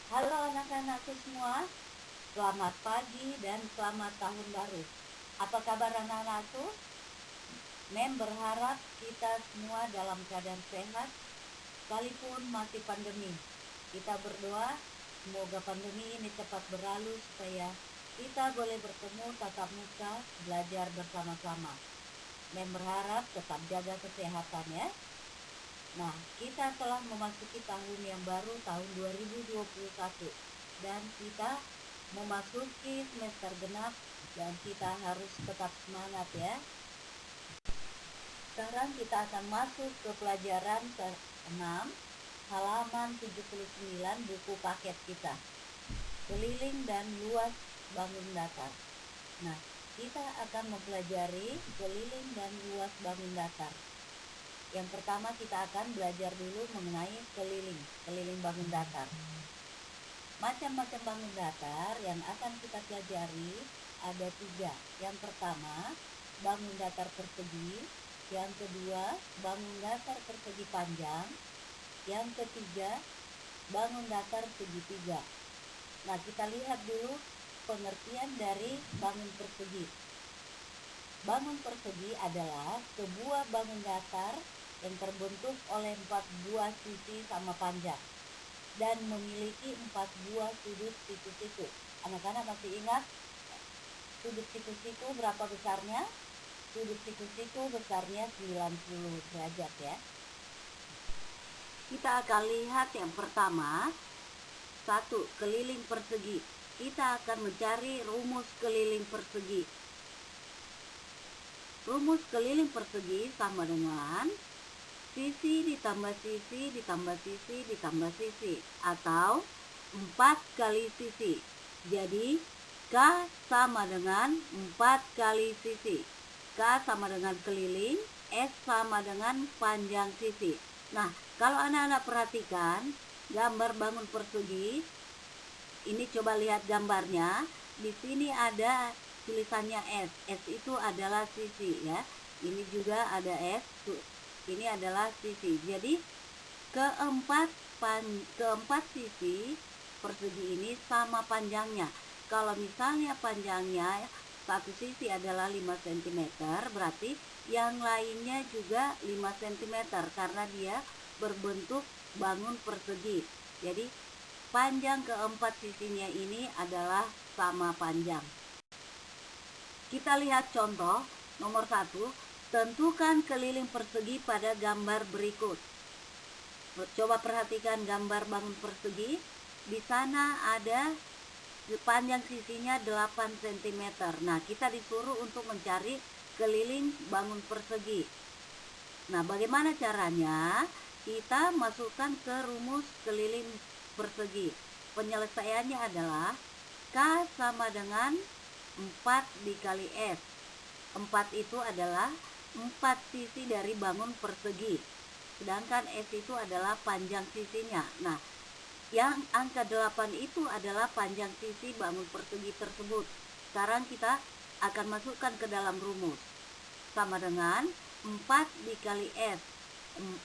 Halo anak-anakku semua, selamat pagi dan selamat tahun baru. Apa kabar anak-anakku? Mem berharap kita semua dalam keadaan sehat, sekalipun masih pandemi. Kita berdoa, semoga pandemi ini cepat berlalu supaya kita boleh bertemu tatap muka, belajar bersama-sama. Mem berharap tetap jaga kesehatan ya. Nah, kita telah memasuki tahun yang baru, tahun 2021. Dan kita memasuki semester genap dan kita harus tetap semangat ya. Sekarang kita akan masuk ke pelajaran ke-6, halaman 79 buku paket kita. Keliling dan luas bangun datar. Nah, kita akan mempelajari keliling dan luas bangun datar. Yang pertama kita akan belajar dulu mengenai keliling bangun datar. Macam-macam bangun datar yang akan kita pelajari ada 3. Yang pertama, bangun datar persegi. Yang kedua, bangun datar persegi panjang. Yang ketiga, bangun datar segitiga. Nah, kita lihat dulu pengertian dari bangun persegi. Bangun persegi adalah sebuah bangun datar yang terbentuk oleh 4 buah sisi sama panjang dan memiliki 4 buah sudut siku-siku. Anak-anak masih ingat sudut siku-siku berapa besarnya? Sudut siku-siku besarnya 90 derajat ya. Kita akan lihat yang pertama, 1. Keliling persegi. Kita akan mencari rumus keliling persegi. Rumus keliling persegi sama dengan sisi ditambah sisi ditambah sisi ditambah sisi, atau 4 kali sisi. Jadi K sama dengan 4 kali sisi. K sama dengan keliling, S sama dengan panjang sisi. Nah, kalau anak-anak perhatikan gambar bangun persegi, ini coba lihat gambarnya. Di sini ada tulisannya S. S itu adalah sisi ya. Ini juga ada S. Ini adalah sisi. Jadi keempat sisi persegi ini sama panjangnya. Kalau misalnya panjangnya satu sisi adalah 5 cm, berarti yang lainnya juga 5 cm karena dia berbentuk bangun persegi. Jadi panjang keempat sisinya ini adalah sama panjang. Kita lihat contoh nomor 1. Tentukan keliling persegi pada gambar berikut. Coba perhatikan gambar bangun persegi. Di sana ada panjang sisinya 8 cm. Nah, kita disuruh untuk mencari keliling bangun persegi. Nah, bagaimana caranya? Kita masukkan ke rumus keliling persegi. Penyelesaiannya adalah K sama dengan 4 dikali S. 4 itu adalah 4 sisi dari bangun persegi. Sedangkan S itu adalah panjang sisinya. Nah, yang angka 8 itu adalah panjang sisi bangun persegi tersebut. Sekarang kita akan masukkan ke dalam rumus. Sama dengan 4 dikali S.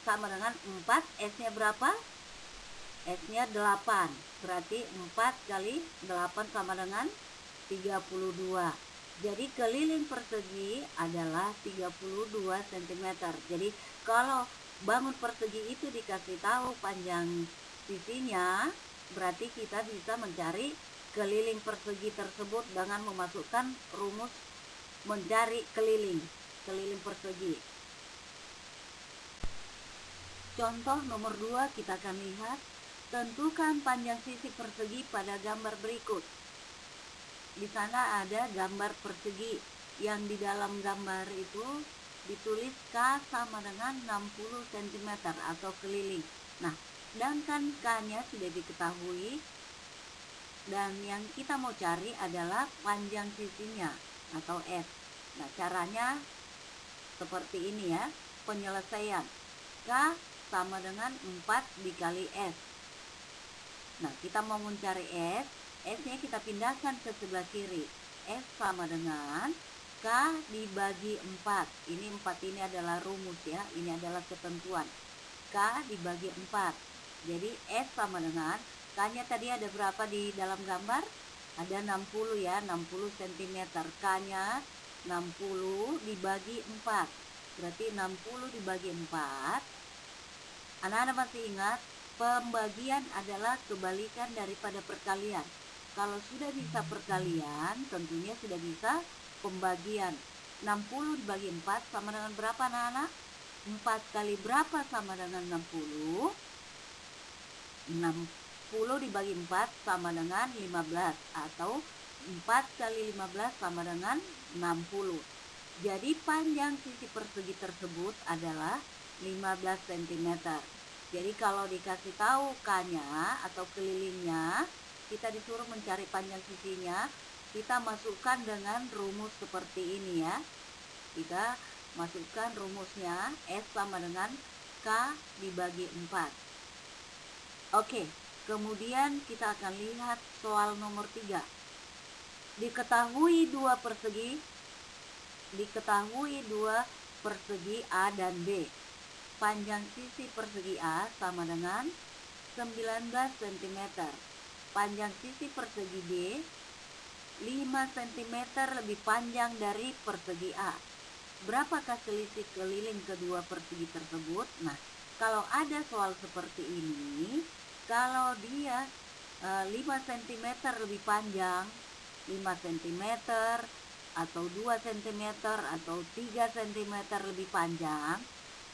Sama dengan 4, S-nya berapa? S-nya 8. Berarti 4 kali 8 sama dengan 32. Jadi keliling persegi adalah 32 cm. Jadi kalau bangun persegi itu dikasih tahu panjang sisinya, berarti kita bisa mencari keliling persegi tersebut dengan memasukkan rumus mencari keliling persegi. Contoh nomor 2 kita akan lihat, tentukan panjang sisi persegi pada gambar berikut. Di sana ada gambar persegi yang di dalam gambar itu ditulis K sama dengan 60 cm atau keliling. Nah, sedangkan K-nya sudah diketahui dan yang kita mau cari adalah panjang sisinya atau S. Nah, caranya seperti ini ya, penyelesaian. K sama dengan 4 dikali S. Nah, kita mau mencari S. S-nya kita pindahkan ke sebelah kiri. S sama dengan K dibagi 4. Ini 4 ini adalah rumus ya. Ini adalah ketentuan. K dibagi 4. Jadi S sama dengan K-nya tadi ada berapa di dalam gambar? Ada 60 ya, 60 cm. K-nya 60 dibagi 4. Berarti 60 dibagi 4. Anak-anak masih ingat, pembagian adalah kebalikan daripada perkalian. Kalau sudah bisa perkalian, tentunya sudah bisa pembagian. 60 dibagi 4 sama dengan berapa anak-anak? 4 kali berapa sama dengan 60? 60 dibagi 4 sama dengan 15, atau 4 kali 15 sama dengan 60. Jadi panjang sisi persegi tersebut adalah 15 cm. Jadi kalau dikasih tahu K-nya atau kelilingnya, kita disuruh mencari panjang sisinya, kita masukkan dengan rumus seperti ini ya. Kita masukkan rumusnya, S sama dengan K dibagi 4. Oke, kemudian kita akan lihat soal nomor 3. Diketahui dua persegi A dan B. Panjang sisi persegi A sama dengan 19 cm. Panjang sisi persegi B 5 cm lebih panjang dari persegi A. Berapakah selisih keliling kedua persegi tersebut? Nah, kalau ada soal seperti ini, kalau dia 5 cm lebih panjang, 5 cm atau 2 cm atau 3 cm lebih panjang,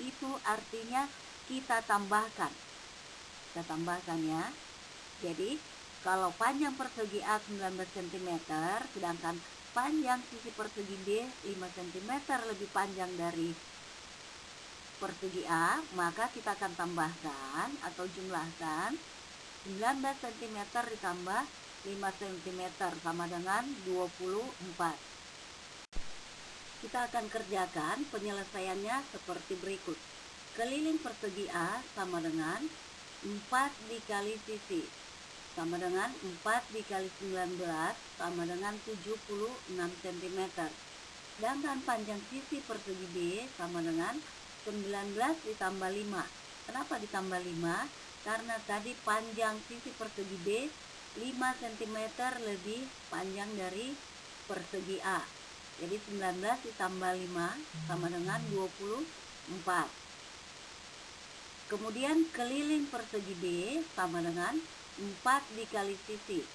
itu artinya kita tambahkan. Kita tambahkan ya. Jadi, kalau panjang persegi A 19 cm, sedangkan panjang sisi persegi B 5 cm lebih panjang dari persegi A, maka kita akan tambahkan atau jumlahkan 19 cm ditambah 5 cm sama dengan 24. Kita akan kerjakan penyelesaiannya seperti berikut. Keliling persegi A sama dengan 4 dikali sisi, sama dengan 4 dikali 19 sama dengan 76 cm. Sedangkan panjang sisi persegi B sama dengan 19 ditambah 5. Kenapa ditambah 5? Karena tadi panjang sisi persegi B 5 cm lebih panjang dari persegi A. Jadi 19 ditambah 5 sama dengan 24. Kemudian keliling persegi B sama dengan 4 dikali sisi.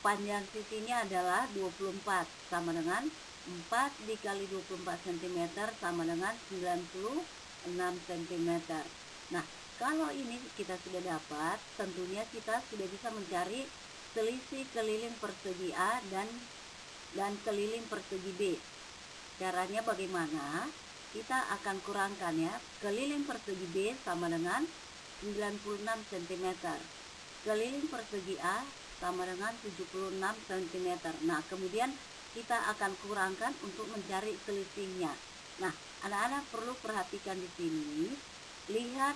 Panjang sisinya adalah 24, sama dengan 4 dikali 24 cm sama dengan 96 cm. Nah, kalau ini kita sudah dapat, tentunya kita sudah bisa mencari selisih keliling persegi A dan keliling persegi B. Caranya bagaimana? Kita akan kurangkan ya. Keliling persegi B sama dengan 96 cm. Keliling persegi A sama dengan 76 cm. Nah, kemudian kita akan kurangkan untuk mencari selisihnya. Nah, anak-anak perlu perhatikan di sini. Lihat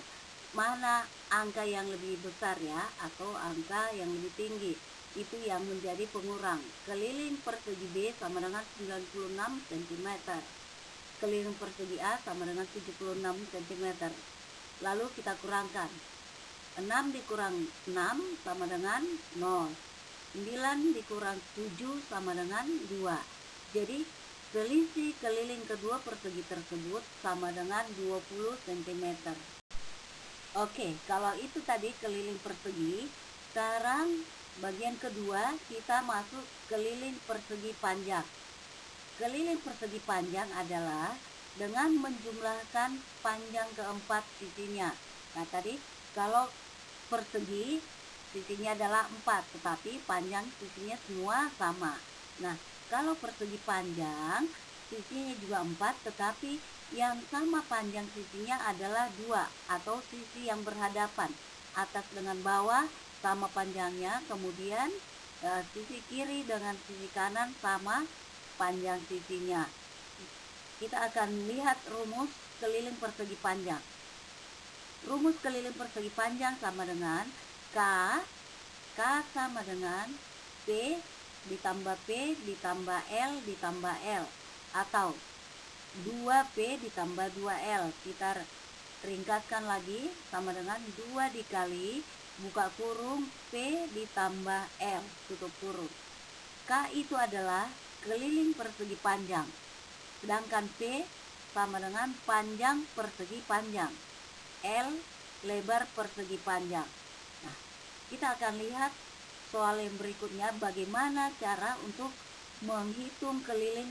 mana angka yang lebih besar ya, atau angka yang lebih tinggi. Itu yang menjadi pengurang. Keliling persegi B sama dengan 96 cm. Keliling persegi A sama dengan 76 cm. Lalu kita kurangkan. 6 dikurang 6 sama dengan 0. 9 dikurang 7 sama dengan 2. Jadi selisih keliling kedua persegi tersebut sama dengan 20 cm. Oke, kalau itu tadi keliling persegi. Sekarang bagian kedua kita masuk keliling persegi panjang. Keliling persegi panjang adalah dengan menjumlahkan panjang keempat sisinya. Nah, tadi kalau persegi sisinya adalah 4, tetapi panjang sisinya semua sama. Nah, kalau persegi panjang sisinya juga 4, tetapi yang sama panjang sisinya adalah 2, atau sisi yang berhadapan. Atas dengan bawah sama panjangnya, kemudian sisi kiri dengan sisi kanan sama panjang sisinya. Kita akan lihat rumus keliling persegi panjang. Rumus keliling persegi panjang sama dengan K sama dengan P ditambah P ditambah L ditambah L, atau 2P ditambah 2L. Kita ringkaskan lagi sama dengan 2 dikali buka kurung, P ditambah L, tutup kurung. K itu adalah keliling persegi panjang, sedangkan P sama dengan panjang persegi panjang, L lebar persegi panjang. Nah, kita akan lihat soal yang berikutnya bagaimana cara untuk menghitung keliling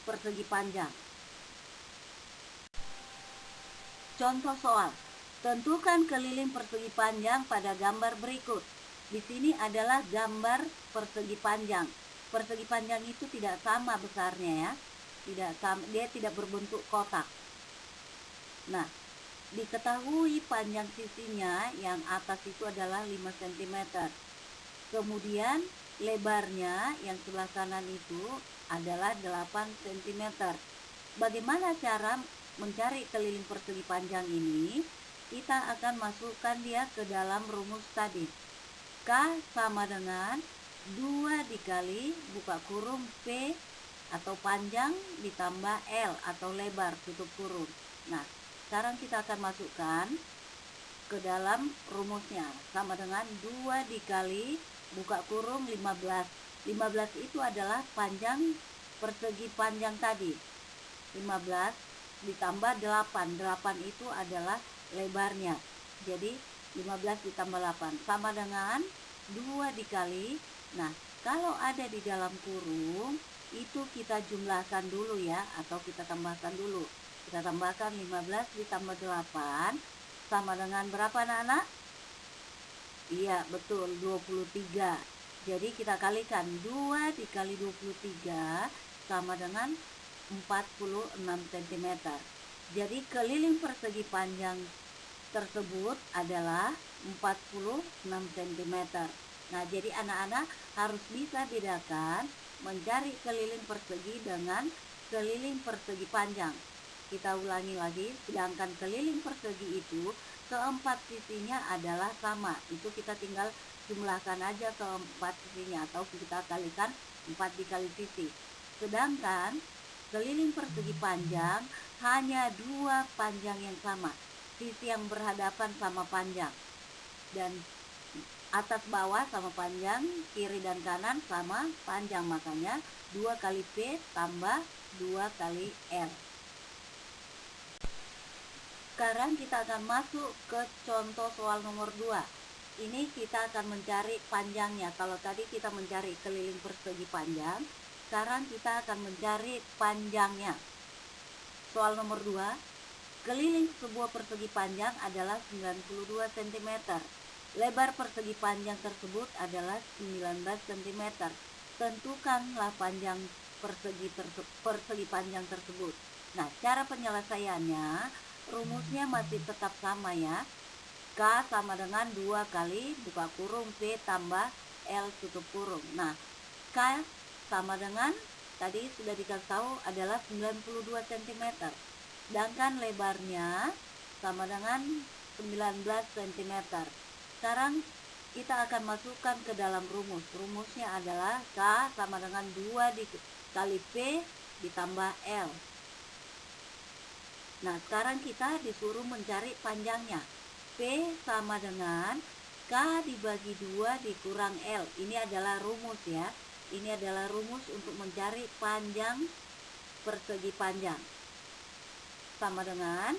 persegi panjang. Contoh soal, tentukan keliling persegi panjang pada gambar berikut. Di sini adalah gambar persegi panjang. Persegi panjang itu tidak sama besarnya ya. Tidak sama, dia tidak berbentuk kotak. Nah, diketahui panjang sisinya yang atas itu adalah 5 cm. Kemudian lebarnya yang sebelah kanan itu adalah 8 cm. Bagaimana cara mencari keliling persegi panjang ini? Kita akan masukkan dia ke dalam rumus tadi. K sama dengan 2 dikali buka kurung P atau panjang ditambah L atau lebar tutup kurung. Nah, sekarang kita akan masukkan ke dalam rumusnya, sama dengan 2 dikali buka kurung 15. 15 itu adalah panjang persegi panjang tadi. 15 ditambah 8. 8 itu adalah lebarnya. Jadi 15 ditambah 8 sama dengan 2 dikali. Nah, kalau ada di dalam kurung itu kita jumlahkan dulu ya, atau kita tambahkan dulu. Kita tambahkan 15 ditambah 8 sama dengan berapa anak-anak? Iya, betul, 23. Jadi kita kalikan 2 dikali 23 sama dengan 46 cm. Jadi keliling persegi panjang tersebut adalah 46 cm. Nah, jadi anak-anak harus bisa bedakan mencari keliling persegi dengan keliling persegi panjang. Kita ulangi lagi, sedangkan keliling persegi itu keempat sisinya adalah sama. Itu kita tinggal jumlahkan aja keempat sisinya atau kita kalikan 4 dikali sisi. Sedangkan keliling persegi panjang hanya 2 panjang yang sama. Sisi yang berhadapan sama panjang. Dan atas bawah sama panjang, kiri dan kanan sama panjang, makanya 2 kali P tambah 2 kali L. Sekarang kita akan masuk ke contoh soal nomor 2. Ini kita akan mencari panjangnya. Kalau tadi kita mencari keliling persegi panjang, sekarang kita akan mencari panjangnya. Soal nomor 2, keliling sebuah persegi panjang adalah 92 cm. Lebar persegi panjang tersebut adalah 19 cm. Tentukanlah panjang persegi panjang tersebut. Nah, cara penyelesaiannya, rumusnya masih tetap sama ya. K sama dengan 2 kali buka kurung P tambah L tutup kurung. Nah, K sama dengan tadi sudah dikasih tahu adalah 92 cm. Sedangkan lebarnya sama dengan 19 cm. Sekarang kita akan masukkan ke dalam rumus. Rumusnya adalah K sama dengan 2 dikali P ditambah L. Nah, sekarang kita disuruh mencari panjangnya. P sama dengan K dibagi 2 dikurang L. Ini adalah rumus ya. Ini adalah rumus untuk mencari panjang persegi panjang. Sama dengan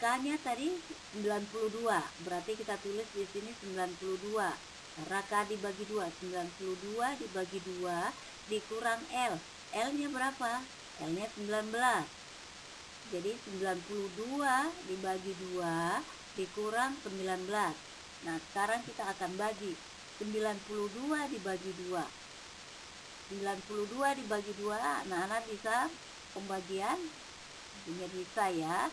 K-nya tadi 92. Berarti kita tulis di sini 92. Karena K dibagi 2, 92 dibagi 2 dikurang L. L-nya berapa? L-nya 19. Jadi 92 dibagi 2 dikurang 19. Nah, sekarang kita akan bagi 92 dibagi 2. 92 dibagi 2, anak-anak bisa pembagian? Tentunya bisa ya.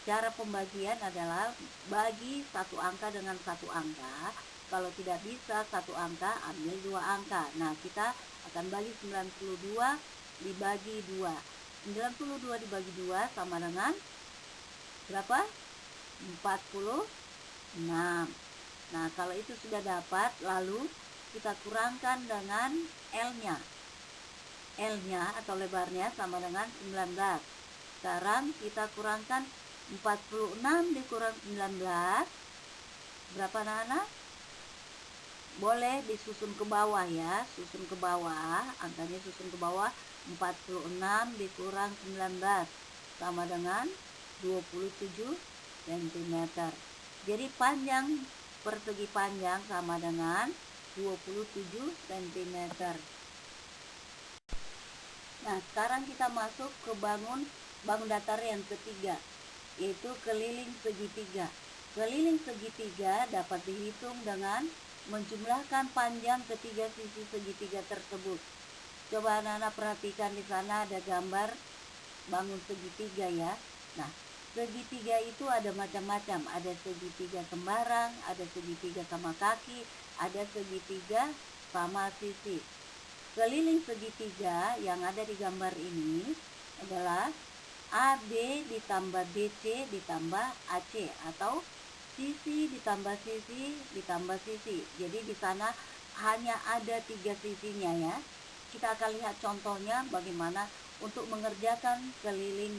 Cara pembagian adalah bagi satu angka dengan satu angka. Kalau tidak bisa satu angka, ambil 2 angka. Nah, kita akan bagi 92 dibagi 2. 92 dibagi 2 sama dengan berapa? 46. Nah, kalau itu sudah dapat, lalu kita kurangkan dengan L-nya. L-nya atau lebarnya sama dengan 19. Sekarang kita kurangkan 46 dikurang 19 Berapa anak-anak? Boleh disusun ke bawah ya, susun ke bawah, angkanya susun ke bawah. 46 dikurang 19 sama dengan 27 cm. Jadi panjang persegi panjang sama dengan 27 cm. Nah, sekarang kita masuk ke bangun datar yang ketiga, yaitu keliling segitiga. Keliling segitiga dapat dihitung dengan menjumlahkan panjang ketiga sisi segitiga tersebut. Coba anak-anak perhatikan, di sana ada gambar bangun segitiga ya. Nah, segitiga itu ada macam-macam. Ada segitiga sembarang, ada segitiga sama kaki, ada segitiga sama sisi. Keliling segitiga yang ada di gambar ini adalah AB ditambah BC ditambah AC, atau sisi ditambah sisi ditambah sisi. Jadi di sana hanya ada 3 sisinya ya. Kita akan lihat contohnya bagaimana untuk mengerjakan keliling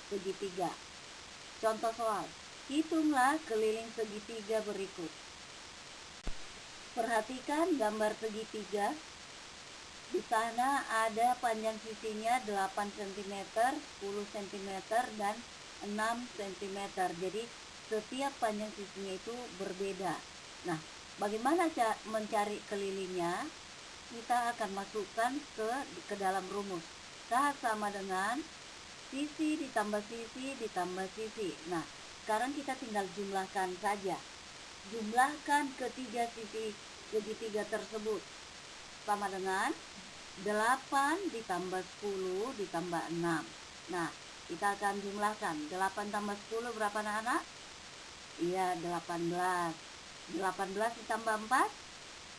segitiga. Contoh soal, hitunglah keliling segitiga berikut. Perhatikan gambar segitiga. Di sana ada panjang sisinya 8 cm, 10 cm, dan 6 cm. Jadi setiap panjang sisinya itu berbeda. Nah, bagaimana mencari kelilingnya? Kita akan masukkan ke dalam rumus. K sama dengan sisi ditambah sisi ditambah sisi. Nah, sekarang kita tinggal jumlahkan saja. Jumlahkan ketiga sisi segitiga tersebut. Sama dengan 8 ditambah 10 ditambah 6. Nah, kita akan jumlahkan. 8 tambah 10 berapa anak-anak? Iya, 18. 18 ditambah 4?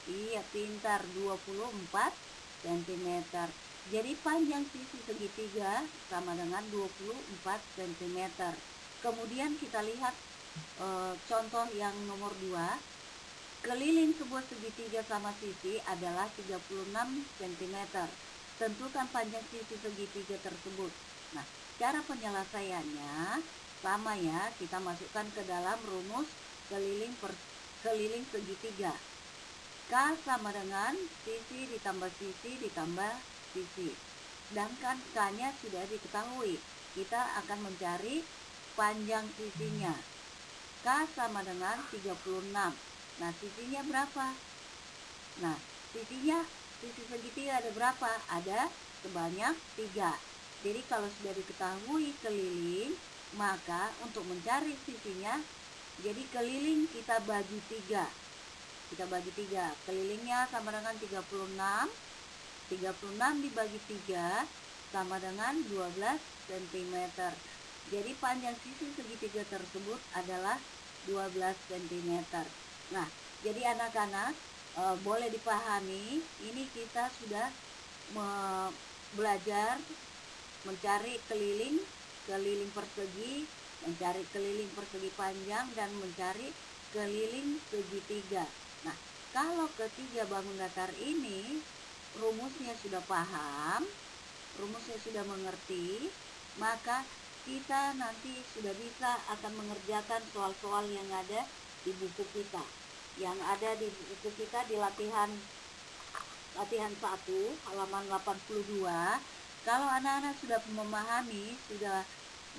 Iya, pintar, 24 cm. Jadi panjang sisi segitiga sama dengan 24 cm. Kemudian kita lihat contoh yang nomor 2. Keliling sebuah segitiga sama sisi adalah 36 cm. Tentukan panjang sisi segitiga tersebut. Nah, cara penyelesaiannya sama ya, kita masukkan ke dalam rumus keliling segitiga. K sama dengan sisi ditambah sisi ditambah sisi. Sedangkan K-nya sudah diketahui. Kita akan mencari panjang sisinya. K sama dengan 36. Nah, sisinya berapa? Nah, sisi segitiga ada berapa? Ada sebanyak 3. Jadi kalau sudah diketahui keliling, maka untuk mencari sisinya, jadi keliling kita bagi 3. Kita bagi 3. Kelilingnya sama dengan 36. 36 dibagi 3 sama dengan 12 cm. Jadi panjang sisi segitiga tersebut adalah 12 cm. Nah, jadi anak-anak boleh dipahami, ini kita sudah belajar mencari keliling persegi, mencari keliling persegi panjang, dan mencari keliling segitiga. Nah, kalau ketiga bangun datar ini rumusnya sudah paham, rumusnya sudah mengerti, maka kita nanti sudah bisa akan mengerjakan soal-soal yang ada di buku kita. Yang ada di buku kita di latihan 1 halaman 82. Kalau anak-anak sudah memahami, sudah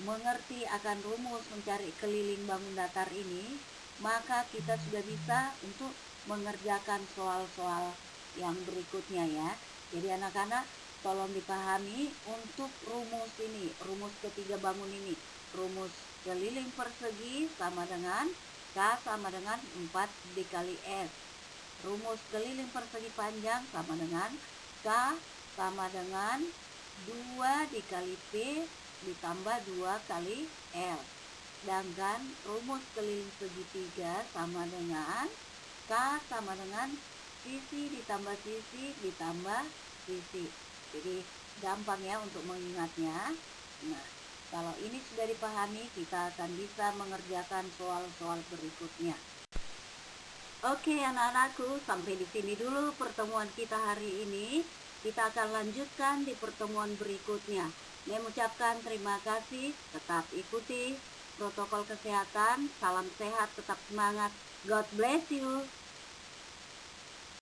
mengerti akan rumus mencari keliling bangun datar ini, maka kita sudah bisa untuk mengerjakan soal-soal yang berikutnya ya. Jadi anak-anak tolong dipahami untuk rumus ini, rumus ketiga bangun ini. Rumus keliling persegi sama dengan K sama dengan 4 dikali S. Rumus keliling persegi panjang sama dengan K sama dengan 2 dikali P ditambah 2 kali L. Sedangkan rumus keliling segitiga sama dengan K sama dengan sisi ditambah sisi ditambah sisi. Jadi gampang ya untuk mengingatnya. Nah, kalau ini sudah dipahami, kita akan bisa mengerjakan soal-soal berikutnya. Oke anak-anakku, sampai di sini dulu pertemuan kita hari ini. Kita akan lanjutkan di pertemuan berikutnya. Saya mengucapkan terima kasih, tetap ikuti protokol kesehatan, salam sehat, tetap semangat. God bless you.